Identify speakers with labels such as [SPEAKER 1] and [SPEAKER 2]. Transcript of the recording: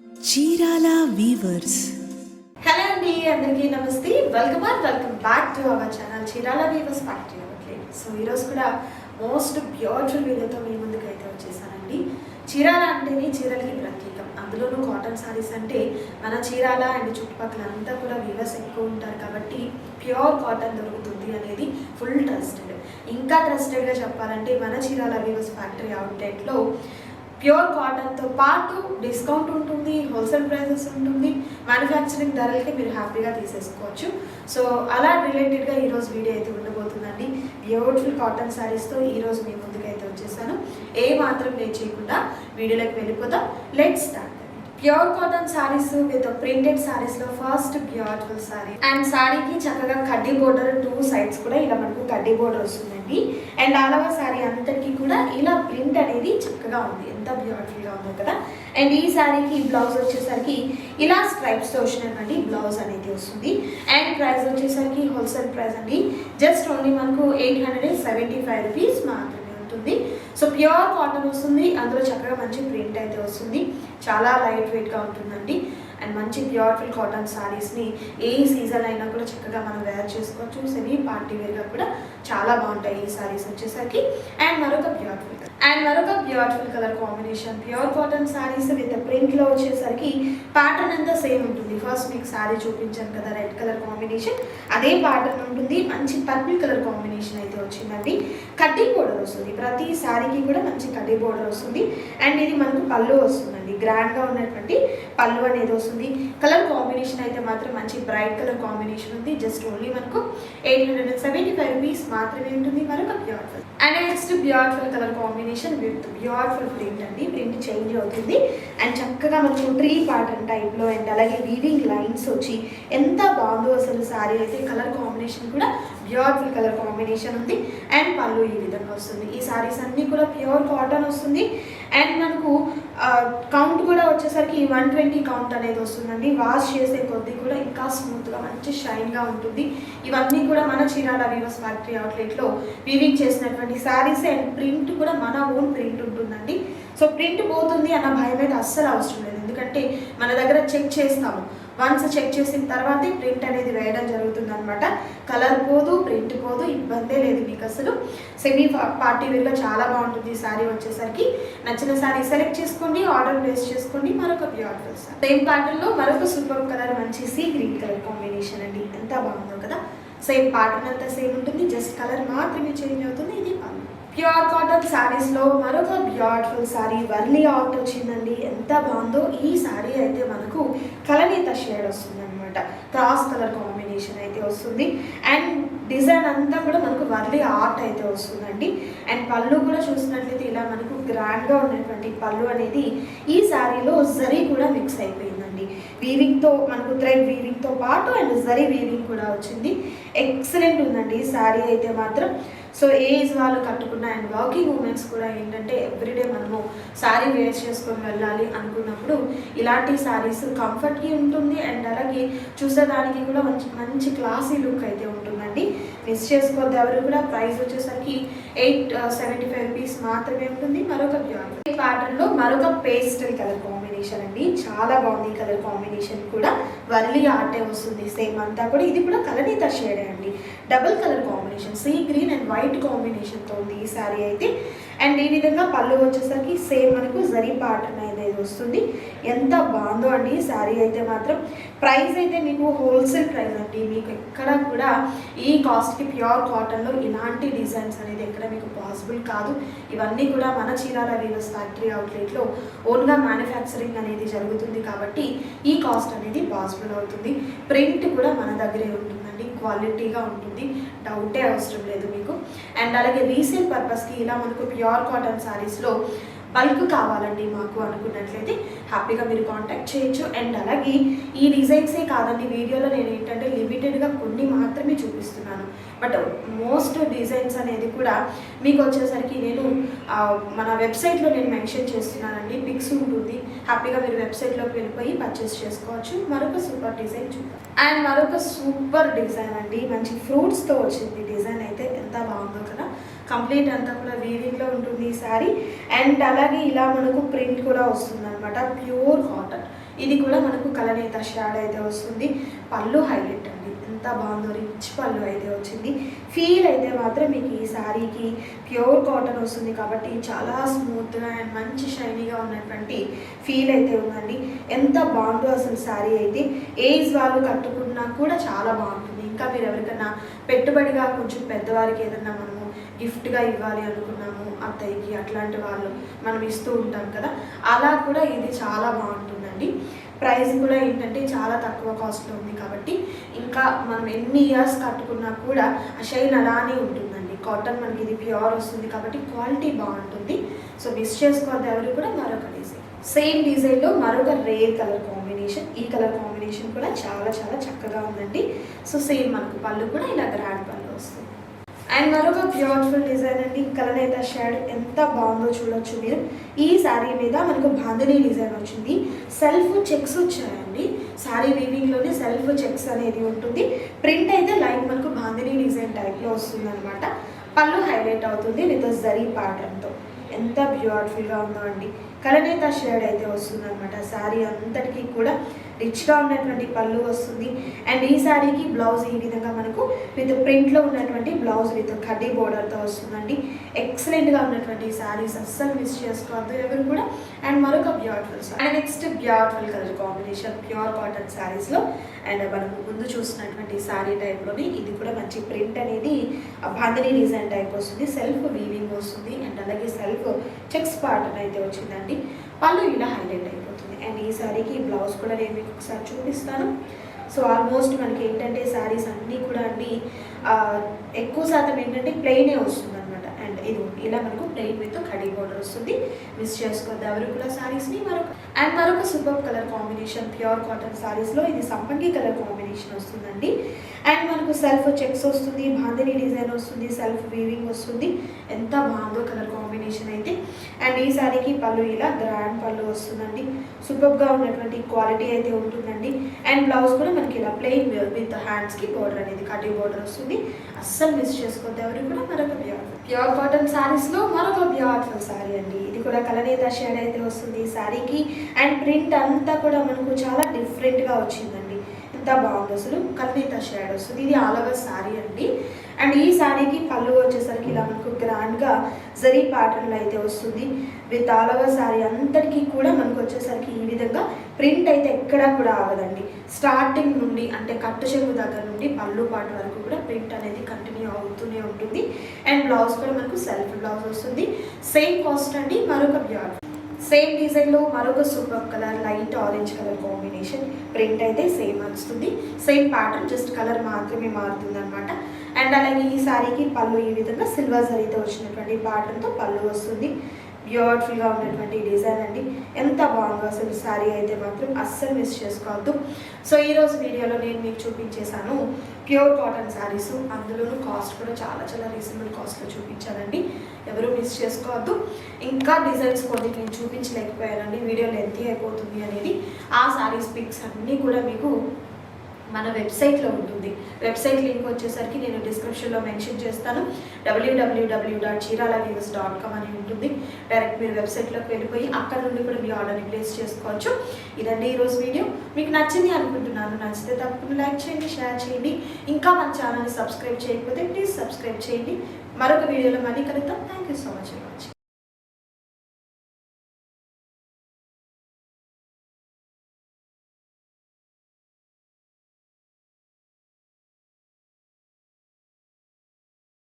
[SPEAKER 1] Chirala weavers.
[SPEAKER 2] Hello అండి, అందరికీ నమస్తే. Welcome back to our channel Chirala weavers factory outlet. So ఈరోజు కూడా మోస్ట్ బ్యూటిఫుల్ వీడియోతో మీ ముందుకు అయితే వచ్చేసానండి. చీరాల అంటేనే చీరలకి ప్రత్యేకం, అందులోనూ కాటన్ సారీస్ అంటే మన చీరాల అండ్ చుట్టుపక్కల అంతా కూడా వీవర్స్ ఎక్కువ ఉంటారు కాబట్టి ప్యూర్ కాటన్ దొరుకుతుంది అనేది ఫుల్ ట్రస్టెడ్. ఇంకా ట్రస్టెడ్గా చెప్పాలంటే మన చీరాల వీవర్స్ ఫ్యాక్టరీ అవుట్లెట్లో ప్యూర్ కాటన్తో పాటు డిస్కౌంట్ ఉంటుంది, హోల్సేల్ ప్రైజెస్ ఉంటుంది, మ్యానుఫ్యాక్చరింగ్ ధరలకి మీరు హ్యాపీగా తీసేసుకోవచ్చు. సో అలా రిలేటెడ్గా ఈరోజు వీడియో అయితే ఉండబోతుందండి. బ్యూటిఫుల్ కాటన్ శారీస్తో ఈరోజు మీ ముందుకు అయితే వచ్చేసాను. ఏ మాత్రం లేట్ చేయకుండా వీడియోలోకి వెళ్ళిపోతాం. Let's start. Pure cotton saris with printed saris లో ఫస్ట్ బ్యూటిఫుల్ సారీ. అండ్ సారీకి చక్కగా కడ్డీ బోర్డర్, 2 సైడ్స్ కూడా ఇలా మనకు కడ్డీ బోర్డర్ వస్తుందండి. అండ్ ఆల్ ఓవర్ సారీ అంతటికి కూడా ఇలా ప్రింట్ అనేది చక్కగా ఉంది. ఎంత బ్యూటిఫుల్ గా ఉందో కదా. అండ్ ఈ సారీకి బ్లౌజ్ వచ్చేసరికి ఇలా స్ట్రైప్స్ తో వచ్చినటువంటి బ్లౌజ్ అనేది వస్తుంది. అండ్ ప్రైస్ వచ్చేసరికి హోల్సేల్ ప్రైస్ అండి, జస్ట్ ఓన్లీ మనకు 875 రూపీస్ మాత్రమే ఉంటుంది. సో ప్యూర్ కాటన్ వస్తుంది, అందులో చక్కగా మంచి ప్రింట్ అయితే వస్తుంది. చాలా లైట్ వెయిట్గా ఉంటుందండి. అండ్ మంచి బ్యూటిఫుల్ కాటన్ శారీస్ని ఏ సీజన్ అయినా కూడా చక్కగా మనం వేర్ చేసుకోవచ్చు. సెమీ పార్టీ వేర్గా కూడా చాలా బాగుంటాయి ఈ శారీస్ వచ్చేసరికి. అండ్ మరొక beautiful colour combination pure cotton saris with ప్రింట్లో వచ్చేసరికి ప్యాటర్న్ అంతా సేమ్ ఉంటుంది. ఫస్ట్ మీకు శారీ చూపించాను కదా, రెడ్ కలర్ కాంబినేషన్, అదే ప్యాటర్న్ ఉంటుంది. మంచి పర్పుల్ కలర్ కాంబినేషన్ అయితే వచ్చిందండి. కడ్డీ బోర్డర్ వస్తుంది, ప్రతి శారీకి కూడా మంచి కడ్డీ బోర్డర్ వస్తుంది. అండ్ ఇది మనకు పళ్ళు వస్తుందండి, గ్రాండ్గా ఉన్నటువంటి పళ్ళు అనేది వస్తుంది. కలర్ కాంబినేషన్ అయితే మాత్రం మంచి బ్రైట్ కలర్ కాంబినేషన్ ఉంది. జస్ట్ ఓన్లీ మనకు 875 రూపీస్ మాత్రమే ఉంటుంది. మరొక beautiful and next beautiful colour combination with beautiful print అండి. ప్రింట్ చేంజ్ అవుతుంది అండ్ చక్కగా మనకు ట్రీ ప్యాటర్న్ టైప్లో అండ్ అలాగే వీవింగ్ లైన్స్ వచ్చి ఎంత బాగుందో అసలు సారీ అయితే. కలర్ కాంబినేషన్ కూడా బ్యూటిఫుల్ కలర్ కాంబినేషన్ ఉంది. అండ్ పళ్ళు ఈ విధంగా వస్తుంది. ఈ సారీస్ అన్నీ కూడా ప్యూర్ కాటన్ వస్తుంది. అండ్ మనకు కౌంట్ కూడా వచ్చేసరికి 120 కౌంట్ అనేది వస్తుందండి. వాష్ చేసే కొద్దీ కూడా ఇంకా స్మూత్గా మంచి షైన్గా ఉంటుంది. ఇవన్నీ కూడా మన చీరాల వీవర్స్ ఫ్యాక్టరీ అవుట్లెట్లో వీవింగ్ చేసినటువంటి శారీస్. అండ్ ప్రింట్ కూడా మన ఓన్ ప్రింట్ ఉంటుందండి. సో ప్రింట్ పోతుంది అన్న భయం అయితే అస్సలు అవసరం లేదు, ఎందుకంటే మన దగ్గర చెక్ చేస్తాము. వన్స్ చెక్ చేసిన తర్వాతే ప్రింట్ అనేది వేయడం జరుగుతుంది అనమాట. కలర్ పోదు, ప్రింట్ పోదు, ఇబ్బందే లేదు మీకు అసలు. సెమీ పార్టీ వేర్గా చాలా బాగుంటుంది ఈ శారీ వచ్చేసరికి. నచ్చిన శారీ సెలెక్ట్ చేసుకోండి, ఆర్డర్ ప్లేస్ చేసుకోండి. మరొక బ్యూటిఫుల్ సారీ సేమ్ ప్యాటర్న్లో మరొక సూపర్ కలర్, మంచి సీ గ్రీన్ కలర్ కాంబినేషన్ అండి. ఎంత బాగుందో కదా. సేమ్ ప్యాటర్న్ అంతా సేమ్ ఉంటుంది, జస్ట్ కలర్ మాత్రమే చేంజ్ అవుతుంది. ఇది ప్యూర్ కాటన్ శారీస్లో మరొక బ్యూటిఫుల్ శారీ వర్లీ ఆర్ట్ వచ్చిందండి. ఎంత బాగుందో. ఈ శారీ అయితే మనకు కలనీత షేడ్ వస్తుంది అనమాట, క్రాస్ కలర్ కాంబినేషన్ అయితే వస్తుంది. అండ్ డిజైన్ అంతా కూడా మనకు వర్లీ ఆర్ట్ అయితే వస్తుందండి. అండ్ పళ్ళు కూడా చూసినట్లయితే ఇలా మనకు గ్రాండ్గా ఉన్నటువంటి పళ్ళు అనేది ఈ శారీలో జరీ కూడా మిక్స్ అయిపోయిందండి. వీవింగ్తో మనకు థ్రెడ్ వీవింగ్తో పాటు అండ్ జరీ వీవింగ్ కూడా వచ్చింది. ఎక్సలెంట్ ఉందండి ఈ శారీ అయితే మాత్రం. సో ఏజ్ వాళ్ళు కట్టుకున్న అండ్ వర్కింగ్ ఉమెన్స్ కూడా ఏంటంటే ఎవ్రీడే మనము శారీ వేర్ చేసుకొని వెళ్ళాలి అనుకున్నప్పుడు ఇలాంటి శారీస్ కంఫర్ట్కి ఉంటుంది. అండ్ అలాగే చూసేదానికి కూడా మంచి క్లాసీ లుక్ అయితే ఉంటుందండి. మిస్ చేసుకోవద్దు ఎవరు కూడా. ప్రైస్ వచ్చేసరికి 875 రూపీస్ మాత్రమే ఉంటుంది. మరొక బ్యూటిఫుల్ ప్యాటర్న్లో మరొక పేస్టల్ కలర్ కాంబినేషన్ అండి. చాలా బాగుంది ఈ కలర్ కాంబినేషన్ కూడా. వర్లీ ఆర్టే వస్తుంది సేమ్ అంతా కూడా. ఇది కూడా కలనీత షేడే అండి. Double colour combination, sea green and white కాంబినేషన్తో ఉంది ఈ శారీ అయితే. అండ్ ఈ విధంగా పళ్ళు వచ్చేసరికి సేమ్ మనకు జరీ ప్యాటర్న్ అనేది వస్తుంది. ఎంత బాగుందో అండి ఈ శారీ అయితే మాత్రం. ప్రైస్ అయితే మీకు హోల్సేల్ ప్రైస్ అండి. మీకు ఎక్కడ కూడా ఈ కాస్ట్కి ప్యూర్ కాటన్లో ఇలాంటి డిజైన్స్ అనేది ఎక్కడ మీకు పాసిబుల్ కాదు. ఇవన్నీ కూడా మన చీరాల వీవర్స్ ఫ్యాక్టరీ అవుట్లెట్లో ఓన్గా మ్యానుఫ్యాక్చరింగ్ అనేది జరుగుతుంది కాబట్టి ఈ కాస్ట్ అనేది పాసిబుల్ అవుతుంది. ప్రింట్ కూడా మన దగ్గరే ఉంటుందండి, క్వాలిటీగా ఉంటుంది, డౌటే అవసరం లేదు మీకు. అండ్ అలాగే రీసేల్ పర్పస్కి ఇలా మనకు ప్యూర్ కాటన్ శారీస్లో బల్క్ కావాలండి మాకు అనుకున్నట్లయితే హ్యాపీగా మీరు కాంటాక్ట్ చేయొచ్చు. అండ్ అలాగే ఈ డిజైన్సే కాదండి, వీడియోలో నేను ఏంటంటే లిమిటెడ్గా కొన్ని మాత్రమే చూపిస్తున్నాను. బట్ మోస్ట్ డిజైన్స్ అనేది కూడా మీకు వచ్చేసరికి నేను మన వెబ్సైట్లో నేను మెన్షన్ చేస్తున్నానండి, పిక్స్ ఉంటుంది. హ్యాపీగా మీరు వెబ్సైట్లోకి వెళ్ళిపోయి పర్చేస్ చేసుకోవచ్చు. మరొక సూపర్ డిజైన్ చూద్దాం. అండ్ మరొక సూపర్ డిజైన్ అండి, మంచి ఫ్రూట్స్తో వచ్చింది డిజైన్ అయితే. ఎంత బాగుందో కదా. కంప్లీట్ అంతా కూడా వీవింగ్లో ఉంటుంది ఈ శారీ. అండ్ అలాగే ఇలా మనకు ప్రింట్ కూడా వస్తుంది అనమాట, ప్యూర్ కాటన్. ఇది కూడా మనకు కలనేత షాడ్ అయితే వస్తుంది. పళ్ళు హైలైట్ అండి, ఎంత బాగుందో, రిచ్ పళ్ళు అయితే వచ్చింది. ఫీల్ అయితే మాత్రం మీకు ఈ శారీకి ప్యూర్ కాటన్ వస్తుంది కాబట్టి చాలా స్మూత్గా అండ్ మంచి షైనీగా ఉన్నటువంటి ఫీల్ అయితే ఉందండి. ఎంత బాగుందో అసలు శారీ అయితే, ఏజ్ వాళ్ళు కట్టుకున్నా కూడా చాలా బాగుంటుంది. ఇంకా మీరు ఎవరికైనా పెట్టుబడిగా కొంచెం పెద్దవారికి ఏదన్నా మనము గిఫ్ట్గా ఇవ్వాలి అనుకున్నాము, అత్తయ్యకి అట్లాంటి వాళ్ళు మనం ఇస్తూ ఉంటాం కదా, అలా కూడా ఇది చాలా బాగుంటుందండి. ప్రైస్ కూడా ఏంటంటే చాలా తక్కువ కాస్ట్లో ఉంది కాబట్టి ఇంకా మనం ఎన్ని ఇయర్స్ కట్టుకున్నా కూడా ఆ షైన్ అలానే ఉంటుందండి. కాటన్ మనకి ఇది ప్యూర్ వస్తుంది కాబట్టి క్వాలిటీ బాగుంటుంది. సో మిస్ చేసుకోవద్దు ఎవరు కూడా. మరొక డిజైన్, సేమ్ డిజైన్లో మరొక రేర్ కలర్ కాంబినేషన్. ఈ కలర్ కాంబినేషన్ కూడా చాలా చాలా చక్కగా ఉందండి. సో సేమ్ మనకు పళ్ళు కూడా ఇలా గ్రాండ్ పళ్ళు వస్తుంది. అండ్ మరొక బ్యూటిఫుల్ డిజైన్ అండి, కలనేత షేడ్ ఎంత బాగుందో చూడొచ్చు మీరు. ఈ శారీ మీద మనకు బాందినీ డిజైన్ వచ్చింది, సెల్ఫ్ చెక్స్ వచ్చాయండి. శారీ వీవింగ్లోనే సెల్ఫ్ చెక్స్ అనేది ఉంటుంది. ప్రింట్ అయితే లైక్ మనకు బాందినీ డిజైన్ టైప్లో వస్తుంది అనమాట. పళ్ళు హైలైట్ అవుతుంది విత్ జరీ ప్యాటర్న్తో. ఎంత బ్యూటిఫుల్గా ఉందో అండి. కలనేత షేడ్ అయితే వస్తుంది అనమాట. శారీ అంతటికీ కూడా రిచ్గా ఉన్నటువంటి పళ్ళు వస్తుంది. అండ్ ఈ శారీకి బ్లౌజ్ ఈ విధంగా మనకు విత్ ప్రింట్లో ఉన్నటువంటి బ్లౌజ్ విత్ కడ్డీ బోర్డర్తో వస్తుందండి. ఎక్సలెంట్గా ఉన్నటువంటి శారీస్ అస్సలు మిస్ చేసుకోవద్దు ఎవరు కూడా. అండ్ మరొక beautiful and next beautiful colour combination pure cotton శారీస్లో. అండ్ మనకు ముందు చూసినటువంటి శారీ టైప్లోని ఇది కూడా మంచి ప్రింట్ అనేది బాందినీ డిజైన్ టైప్ వస్తుంది, సెల్ఫ్ వీవింగ్ వస్తుంది. అండ్ అలాగే సెల్ఫ్ చెక్స్ ప్యాటర్న్ అయితే వచ్చిందండి. పళ్ళు ఇలా హైలైట్ అయిపోతుంది. అండ్ ఈ శారీకి బ్లౌజ్ కూడా నేను మీకు ఒకసారి చూపిస్తాను. సో ఆల్మోస్ట్ మనకి ఏంటంటే శారీస్ అన్నీ కూడా అండి ఎక్కువ శాతం ఏంటంటే ప్లెయినే వస్తుంది అనమాట. అండ్ ఇది ఇలా మనకు ప్లెయిన్ విత్ కడీ బోర్డర్ వస్తుంది. మిస్ చేసుకోవద్దు ఎవరు కూడా శారీస్ని. మరొక super colour combination pure cotton శారీస్లో ఇది సంపంగి కలర్ కాంబినేషన్ వస్తుందండి. అండ్ మనకు సెల్ఫ్ చెక్స్ వస్తుంది, బాందినీ డిజైన్ వస్తుంది, సెల్ఫ్ వీవింగ్ వస్తుంది. ఎంత బాగుందో కలర్ కాంబినేషన్ అయితే. అండ్ ఈ శారీకి పళ్ళు ఇలా గ్రాండ్ పళ్ళు వస్తుందండి. సూపర్గా ఉన్నటువంటి క్వాలిటీ అయితే ఉంటుందండి. అండ్ బ్లౌజ్ కూడా మనకి ఇలా ప్లెయిన్ విత్ హ్యాండ్స్కి బోర్డర్ అనేది కటీ బోర్డర్ వస్తుంది. అస్సలు మిస్ చేసుకోవద్దు ఎవరు కూడా. మరొక ప్యూర్ కాటన్ శారీస్లో మరొక బ్యూటిఫుల్ శారీ అండి. ఇది కూడా కలనేత షేడ్ అయితే వస్తుంది శారీకి. అండ్ ప్రింట్ అంతా కూడా మనకు చాలా డిఫరెంట్గా వచ్చిందండి. ఎంత బాగుంది అసలు. కలనేత షేడ్ వస్తుంది. ఇది ఆల్ ఓవర్ శారీ అండి. అండ్ ఈ శారీకి పళ్ళు వచ్చేసరికి ఇలా మనకు గ్రాండ్గా జరీ ప్యాటర్న్లో అయితే వస్తుంది. విత్ ఆల్ ఓవర్ శారీ అంతటికీ కూడా మనకు వచ్చేసరికి ఈ విధంగా ప్రింట్ అయితే ఎక్కడా కూడా అవ్వదండి. స్టార్టింగ్ నుండి అంటే కట్టు చెంగు దగ్గర నుండి పళ్ళు పాటు వరకు కూడా ప్రింట్ అనేది కంటిన్యూ అవుతూనే ఉంటుంది. అండ్ బ్లౌజ్ కూడా మనకు సెల్ఫ్ బ్లౌజ్ వస్తుంది. సేమ్ కాస్ట్ అండి. మరొక బ్యూటిఫుల్ సేమ్ డిజైన్లో మరొక super colour light orange colour combination. Print అయితే సేమ్ వస్తుంది, సేమ్ ప్యాటర్న్, జస్ట్ కలర్ మాత్రమే మారుతుంది అనమాట. అండ్ అలాగే ఈ శారీకి పళ్ళు ఈ విధంగా సిల్వర్ జరీతో వచ్చినటువంటి ప్యాటర్న్తో పళ్ళు వస్తుంది. బ్యూటిఫుల్గా ఉన్నటువంటి డిజైన్ అండి. ఎంత బాగుందో అసలు శారీ అయితే మాత్రం అస్సలు మిస్ చేసుకోవద్దు. సో ఈరోజు వీడియోలో నేను మీకు చూపించేశాను ప్యూర్ కాటన్ శారీస్. అందులోనూ కాస్ట్ కూడా చాలా చాలా రీజనబుల్ కాస్ట్లో చూపించానండి. ఎవరు మిస్ చేసుకోవద్దు. ఇంకా డిజైన్స్ కొన్ని నేను చూపించలేకపోయానండి, వీడియో లెంతీ అయిపోతుంది అనేది. ఆ శారీస్ పిక్స్ అన్నీ కూడా మీకు మన వెబ్సైట్లో ఉంటుంది. వెబ్సైట్ లింక్ వచ్చేసరికి నేను డిస్క్రిప్షన్లో మెన్షన్ చేస్తాను. www.cheeralaweavers.com అని ఉంటుంది. డైరెక్ట్ మీరు వెబ్సైట్లోకి వెళ్ళిపోయి అక్కడ నుండి కూడా మీ ఆర్డర్ని ప్లేస్ చేసుకోవచ్చు. ఇదండి ఈరోజు వీడియో. మీకు నచ్చింది అనుకుంటున్నాను. నచ్చితే తప్పకుండా లైక్ చేయండి, షేర్ చేయండి. ఇంకా మన ఛానల్ని సబ్స్క్రైబ్ చేయకపోతే ప్లీజ్ సబ్స్క్రైబ్ చేయండి. మరొక వీడియోలో మళ్ళీ కలుద్దాం. Thank you so much.